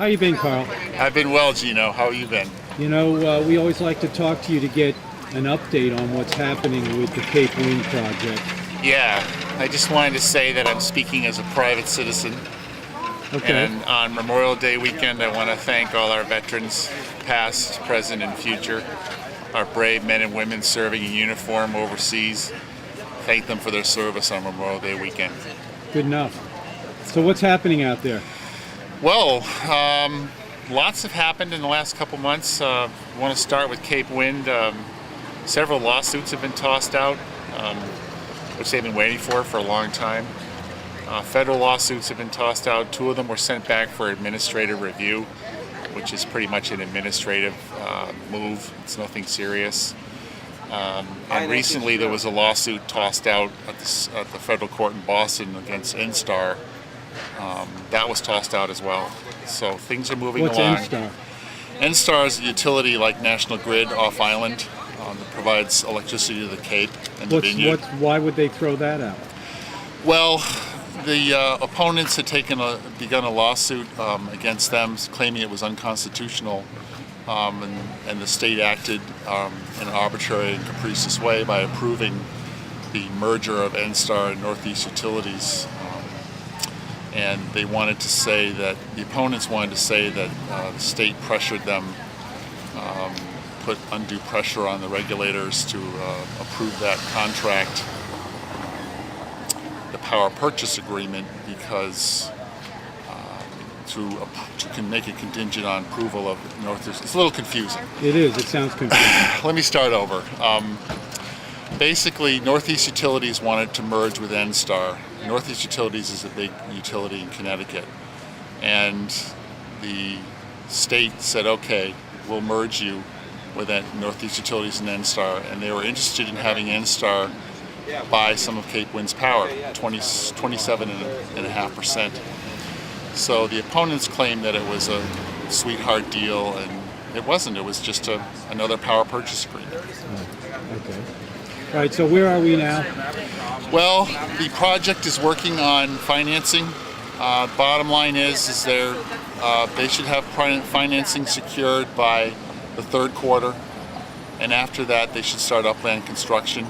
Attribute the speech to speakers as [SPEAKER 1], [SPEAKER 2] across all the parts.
[SPEAKER 1] How you been, Carl?
[SPEAKER 2] I've been well, Gino. How have you been?
[SPEAKER 1] You know, we always like to talk to you to get an update on what's happening with the Cape Wind project.
[SPEAKER 2] Yeah, I just wanted to say that I'm speaking as a private citizen.
[SPEAKER 1] Okay.
[SPEAKER 2] And on Memorial Day weekend, I want to thank all our veterans, past, present, and future, our brave men and women serving in uniform overseas. Thank them for their service on Memorial Day weekend.
[SPEAKER 1] Good enough. So what's happening out there?
[SPEAKER 2] Well, lots have happened in the last couple months. I want to start with Cape Wind. Several lawsuits have been tossed out, which they've been waiting for a long time. Federal lawsuits have been tossed out. 2 of them were sent back for administrative review, which is pretty much an administrative move. It's nothing serious. And recently there was a lawsuit tossed out at the federal court in Boston against NSTAR. That was tossed out as well. So things are moving along.
[SPEAKER 1] What's NSTAR?
[SPEAKER 2] NSTAR is a utility like National Grid off island that provides electricity to the Cape and the Vineyard.
[SPEAKER 1] Why would they throw that out?
[SPEAKER 2] Well, the opponents had begun a lawsuit against them, claiming it was unconstitutional, and the state acted in an arbitrary and capricious way by approving the merger of NSTAR and Northeast Utilities. And they wanted to say that, the opponents wanted to say that the state pressured them, put undue pressure on the regulators to approve that contract, the power purchase agreement, because to make it contingent on approval of Northeast. It's a little confusing.
[SPEAKER 1] It is. It sounds confusing.
[SPEAKER 2] Let me start over. Basically, Northeast Utilities wanted to merge with NSTAR. Northeast Utilities is a big utility in Connecticut. And the state said, okay, we'll merge you with Northeast Utilities and NSTAR. And they were interested in having NSTAR buy some of Cape Wind's power, 27.5%. So the opponents claimed that it was a sweetheart deal, and it wasn't. It was just another power purchase agreement.
[SPEAKER 1] Okay. All right, so where are we now?
[SPEAKER 2] Well, the project is working on financing. Bottom line is they should have financing secured by the 3rd quarter, and after that they should start upland construction,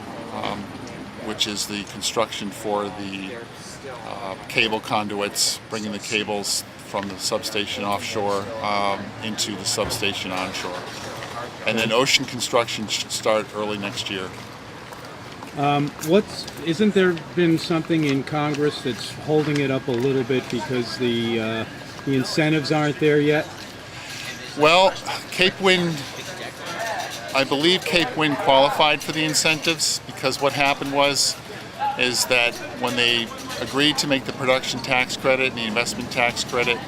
[SPEAKER 2] which is the construction for the cable conduits, bringing the cables from the substation offshore into the substation onshore. And then ocean construction should start early next year.
[SPEAKER 1] Isn't there been something in Congress that's holding it up a little bit because the incentives aren't there yet?
[SPEAKER 2] Well, Cape Wind, I believe Cape Wind qualified for the incentives, because what happened is that when they agreed to make the production tax credit and the investment tax credit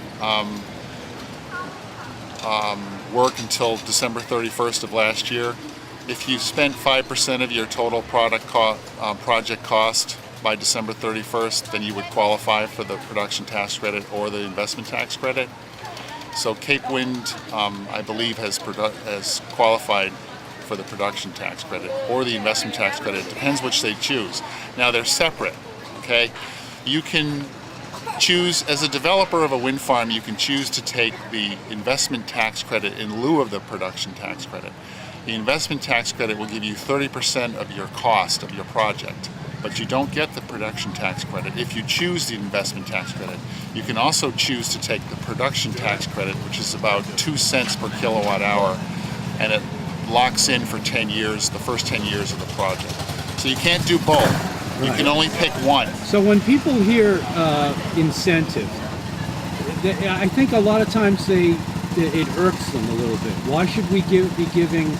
[SPEAKER 2] work until December 31st of last year, if you spent 5% of your total project cost by December 31st, then you would qualify for the production tax credit or the investment tax credit. So Cape Wind, I believe, has qualified for the production tax credit or the investment tax credit. It depends which they choose. Now they're separate, okay? You can choose, as a developer of a wind farm, you can choose to take the investment tax credit in lieu of the production tax credit. The investment tax credit will give you 30% of your cost of your project, but you don't get the production tax credit if you choose the investment tax credit. You can also choose to take the production tax credit, which is about 2 cents per kilowatt hour, and it locks in for 10 years, the first 10 years of the project. So you can't do both. You can only pick one.
[SPEAKER 1] So when people hear incentive, I think a lot of times it irks them a little bit. Why should we be giving,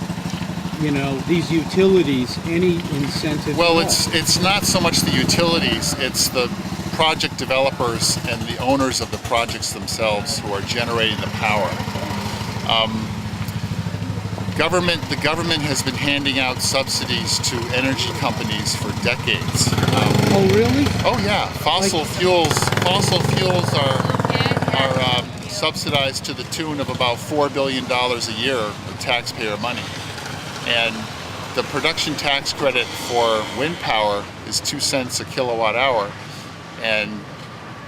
[SPEAKER 1] these utilities any incentive?
[SPEAKER 2] Well, it's not so much the utilities, it's the project developers and the owners of the projects themselves who are generating the power. The government has been handing out subsidies to energy companies for decades.
[SPEAKER 1] Oh, really?
[SPEAKER 2] Oh, yeah. Fossil fuels are subsidized to the tune of about $4 billion a year of taxpayer money. And the production tax credit for wind power is 2 cents a kilowatt hour. And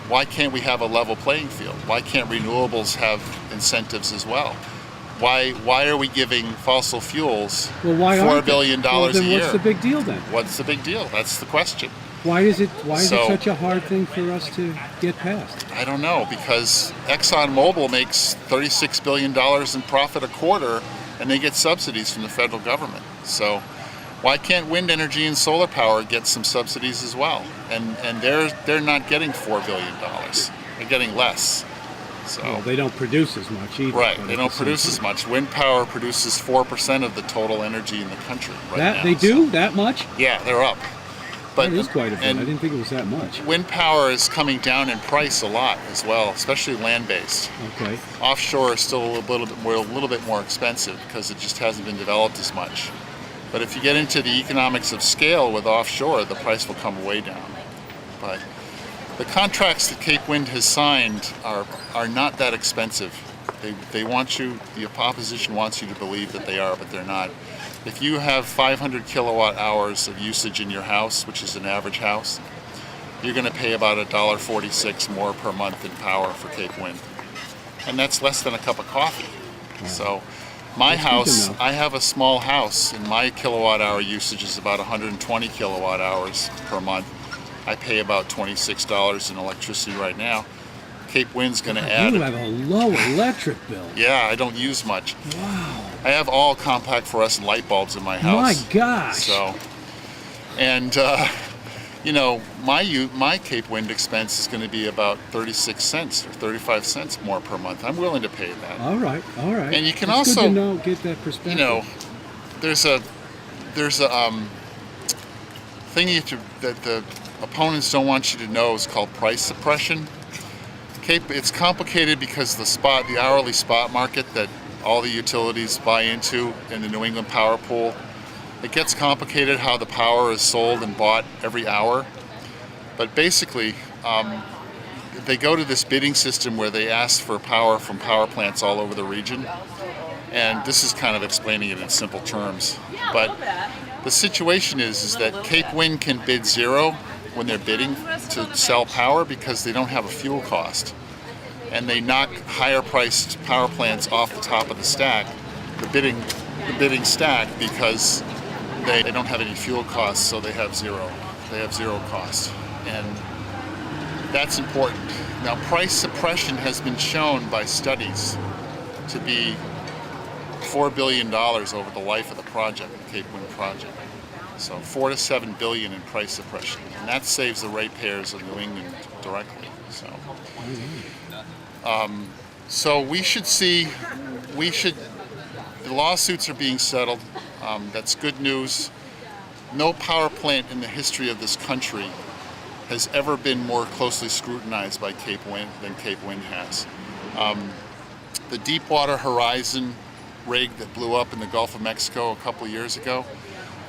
[SPEAKER 2] why can't we have a level playing field? Why can't renewables have incentives as well? Why are we giving fossil fuels
[SPEAKER 1] Well, why
[SPEAKER 2] $4
[SPEAKER 1] aren't they?
[SPEAKER 2] billion
[SPEAKER 1] Well,
[SPEAKER 2] a
[SPEAKER 1] then
[SPEAKER 2] year?
[SPEAKER 1] what's the big deal then?
[SPEAKER 2] What's the big deal? That's the question.
[SPEAKER 1] Why is it
[SPEAKER 2] So-
[SPEAKER 1] such a hard thing for us to get past?
[SPEAKER 2] I don't know, because ExxonMobil makes $36 billion in profit a quarter, and they get subsidies from the federal government. So why can't wind energy and solar power get some subsidies as well? And they're not getting $4 billion. They're getting less. So
[SPEAKER 1] Well, they don't produce as much either.
[SPEAKER 2] right,
[SPEAKER 1] but
[SPEAKER 2] they
[SPEAKER 1] at
[SPEAKER 2] don't
[SPEAKER 1] the same
[SPEAKER 2] produce
[SPEAKER 1] time-
[SPEAKER 2] as much. Wind power produces 4% of the total energy in the country right
[SPEAKER 1] That
[SPEAKER 2] now.
[SPEAKER 1] they do that much?
[SPEAKER 2] Yeah, they're up. But
[SPEAKER 1] That is quite a bit. I
[SPEAKER 2] and
[SPEAKER 1] didn't think it was that much.
[SPEAKER 2] wind power is coming down in price a lot as well, especially land-based.
[SPEAKER 1] Okay.
[SPEAKER 2] Offshore is still a little bit more expensive because it just hasn't been developed as much. But if you get into the economics of scale with offshore, the price will come way down. But the contracts that Cape Wind has signed are not that expensive. They want you, the opposition wants you to believe that they are, but they're not. If you have 500 kilowatt hours of usage in your house, which is an average house, you're going to pay about $1.46 more per month in power for Cape Wind. And that's less than a cup of coffee. So my
[SPEAKER 1] That's good to
[SPEAKER 2] house,
[SPEAKER 1] know.
[SPEAKER 2] I have a small house, and my kilowatt hour usage is about 120 kilowatt hours per month. I pay about $26 in electricity right now. Cape Wind's going to add.
[SPEAKER 1] You have a low electric bill.
[SPEAKER 2] Yeah, I don't use much.
[SPEAKER 1] Wow.
[SPEAKER 2] I have all compact fluorescent light bulbs in my house.
[SPEAKER 1] My gosh.
[SPEAKER 2] So, and my Cape Wind expense is going to be about 36 cents or 35 cents more per month. I'm willing to pay that.
[SPEAKER 1] All right. All right.
[SPEAKER 2] And you can
[SPEAKER 1] It's
[SPEAKER 2] also-
[SPEAKER 1] good to know, get that perspective.
[SPEAKER 2] There's a thing that the opponents don't want you to know is called price suppression. It's complicated because the hourly spot market that all the utilities buy into in the New England power pool, it gets complicated how the power is sold and bought every hour. But basically, they go to this bidding system where they ask for power from power plants all over the region. And this is kind of explaining it in simple terms. But the situation is that Cape Wind can bid zero when they're bidding to sell power because they don't have a fuel cost. And they knock higher priced power plants off the top of the stack, the bidding stack, because they don't have any fuel costs, so they have zero. They have zero cost. And that's important. Now, price suppression has been shown by studies to be $4 billion over the life of the project, the Cape Wind project. So 4 to 7 billion in price suppression, and that saves the ratepayers of New England directly. So we should the lawsuits are being settled. That's good news. No power plant in the history of this country has ever been more closely scrutinized by Cape Wind than Cape Wind has. The Deepwater Horizon rig that blew up in the Gulf of Mexico a couple of years ago,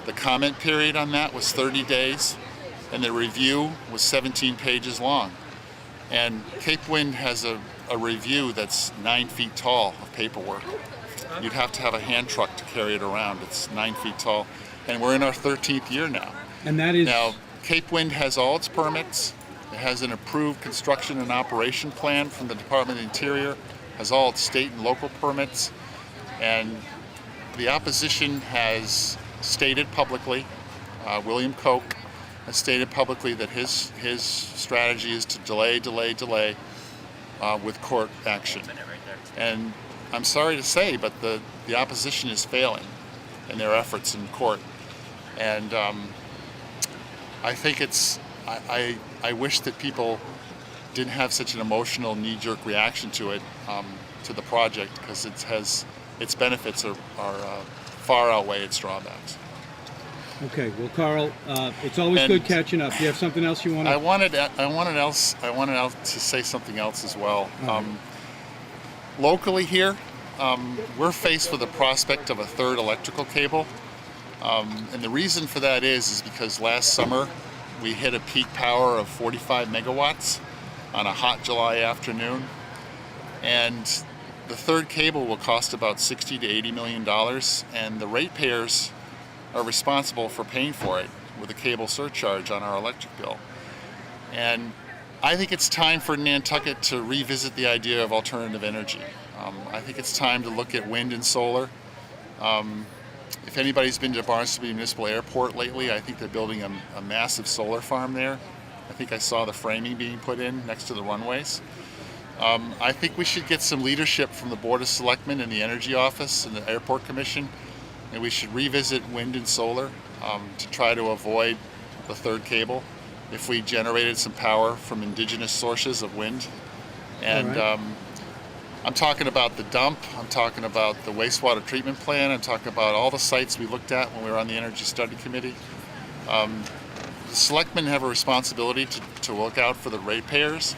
[SPEAKER 2] the comment period on that was 30 days, and the review was 17 pages long. And Cape Wind has a review that's 9 feet tall of paperwork. You'd have to have a hand truck to carry it around. It's 9 feet tall, and we're in our 13th year now.
[SPEAKER 1] And that is
[SPEAKER 2] Now, Cape Wind has all its permits. It has an approved construction and operation plan from the Department of the Interior, has all its state and local permits, and the opposition has stated publicly, William Koch has stated publicly that his strategy is to delay with court action. And I'm sorry to say, but the opposition is failing in their efforts in court. And I think I wish that people didn't have such an emotional knee-jerk reaction to it, to the project, because its benefits are far outweigh its drawbacks.
[SPEAKER 1] okay. Well, Carl, it's always
[SPEAKER 2] And-
[SPEAKER 1] good catching up. Do you have something else you want
[SPEAKER 2] I
[SPEAKER 1] to?
[SPEAKER 2] wanted to say something else as well. Locally here, we're faced with the prospect of a third electrical cable, and the reason for that is because last summer we hit a peak power of 45 megawatts on a hot July afternoon, and the third cable will cost about $60 to $80 million, and the ratepayers are responsible for paying for it with a cable surcharge on our electric bill. And I think it's time for Nantucket to revisit the idea of alternative energy. I think it's time to look at wind and solar. If anybody's been to Barnstable Municipal Airport lately, I think they're building a massive solar farm there. I think I saw the framing being put in next to the runways. I think we should get some leadership from the Board of Selectmen and the Energy Office and the Airport Commission, and we should revisit wind and solar to try to avoid the third cable if we generated some power from indigenous sources of wind. And
[SPEAKER 1] right.
[SPEAKER 2] I'm talking about the dump, I'm talking about the wastewater treatment plant, I'm talking about all the sites we looked at when we were on the Energy Study Committee. The selectmen have a responsibility to look out for the ratepayers,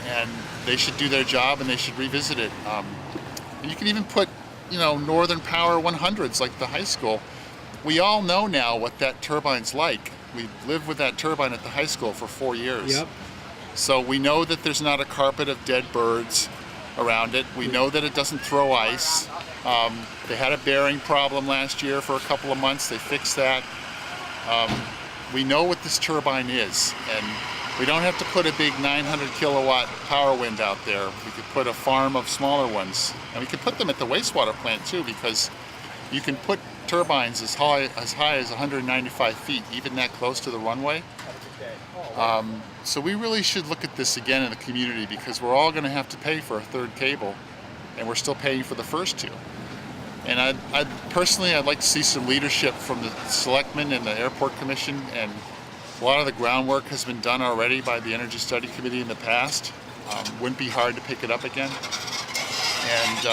[SPEAKER 2] and they should do their job and they should revisit it. And you can even put, Northern Power 100s like the high school. We all know now what that turbine's like. We lived with that turbine at the high school for 4 years.
[SPEAKER 1] Yep.
[SPEAKER 2] So we know that there's not a carpet of dead birds around it. We know that it doesn't throw ice. They had a bearing problem last year for a couple of months. They fixed that. We know what this turbine is, and we don't have to put a big 900 kilowatt power wind out there. We could put a farm of smaller ones, and we could put them at the wastewater plant too, because you can put turbines as high as 195 feet, even that close to the runway. So we really should look at this again in the community, because we're all going to have to pay for a third cable, and we're still paying for the first two. And I'd like to see some leadership from the selectmen and the airport commission, and a lot of the groundwork has been done already by the Energy Study Committee in the past. Wouldn't be hard to pick it up again. And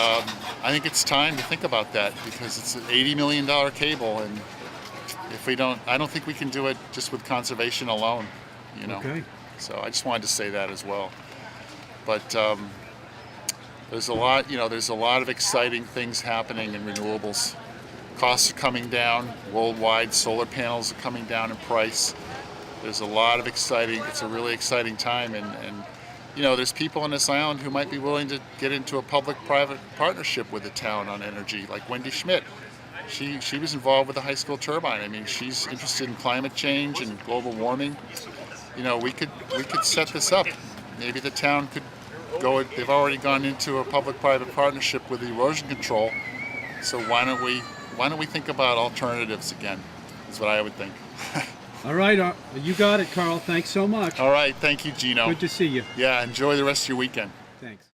[SPEAKER 2] I think it's time to think about that, because it's an $80 million cable, and if we don't, I don't think we can do it just with conservation alone,
[SPEAKER 1] Okay.
[SPEAKER 2] So I just wanted to say that as well. But there's a lot of exciting things happening in renewables. Costs are coming down worldwide. Solar panels are coming down in price. There's a lot of it's a really exciting time, and there's people on this island who might be willing to get into a public-private partnership with the town on energy, like Wendy Schmidt. She was involved with the high school turbine. I mean, she's interested in climate change and global warming. We could set this up. Maybe the town could go. They've already gone into a public-private partnership with erosion control. So why don't we think about alternatives again? Is what I would think.
[SPEAKER 1] All right, you got it, Carl. Thanks so much.
[SPEAKER 2] All right, thank you, Gino.
[SPEAKER 1] Good to see you.
[SPEAKER 2] Yeah, enjoy the rest of your weekend.
[SPEAKER 1] Thanks.